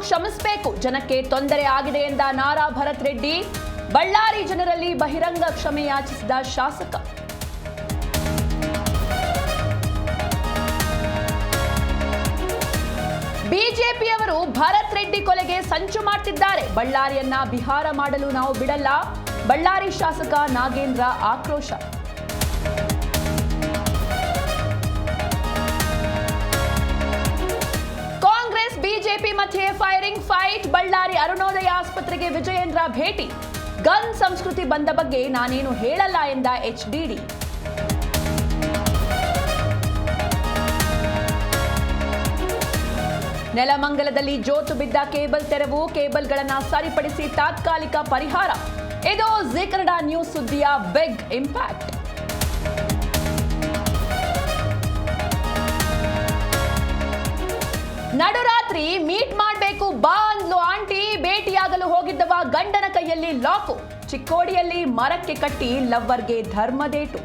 ಕ್ಷಮಿಸಬೇಕು, ಜನಕ್ಕೆ ತೊಂದರೆ ಆಗಿದೆ ಎಂದ ನಾರಾ ಭರತ್ ರೆಡ್ಡಿ. ಬಳ್ಳಾರಿ ಜನರಲ್ಲಿ ಬಹಿರಂಗ ಕ್ಷಮೆ ಯಾಚಿಸಿದ ಶಾಸಕ. ಬಿಜೆಪಿಯವರು ಭರತ್ ರೆಡ್ಡಿ ಕೊಲೆಗೆ ಸಂಚು ಮಾಡ್ತಿದ್ದಾರೆ. ಬಳ್ಳಾರಿಯನ್ನ ಬಿಹಾರ ಮಾಡಲು ನಾವು ಬಿಡಲ್ಲ. ಬಳ್ಳಾರಿ ಶಾಸಕ ನಾಗೇಂದ್ರ ಆಕ್ರೋಶ. ಕಾಂಗ್ರೆಸ್ ಬಿಜೆಪಿ ಮಧ್ಯೆ ಫೈರಿಂಗ್ ಫೈಟ್. ಬಳ್ಳಾರಿ ಅರುಣೋದಯ ಆಸ್ಪತ್ರೆಗೆ ವಿಜಯೇಂದ್ರ ಭೇಟಿ. ಗನ್ ಸಂಸ್ಕೃತಿ ಬಂದ ಬಗ್ಗೆ ನಾನೇನು ಹೇಳಲ್ಲ ಎಂದ ಎಚ್ಡಿಡಿ. ನೆಲಮಂಗಲದಲ್ಲಿ ಜೋತು ಬಿದ್ದ ಕೇಬಲ್ ತೆರವು. ಕೇಬಲ್ಗಳನ್ನು ಸರಿಪಡಿಸಿ ತಾತ್ಕಾಲಿಕ ಪರಿಹಾರ. ಇದು ಜೀ ಕನ್ನಡ ನ್ಯೂಸ್ ಸುದ್ದಿಯ ಬಿಗ್ ಇಂಪ್ಯಾಕ್ಟ್. ನಡುರಾತ್ರಿ ಮೀಟ್ ಮಾಡಬೇಕು ಬಾ ಅಂದ್ಲು ಆಂಟಿ. ಭೇಟಿಯಾಗಲು ಹೋಗಿದ್ದವ ಗಂಡನ ಕೈಯಲ್ಲಿ ಲಾಕು. ಚಿಕ್ಕೋಡಿಯಲ್ಲಿ ಮರಕ್ಕೆ ಕಟ್ಟಿ ಲವ್ವರ್ಗೆ ಧರ್ಮದೇಟು.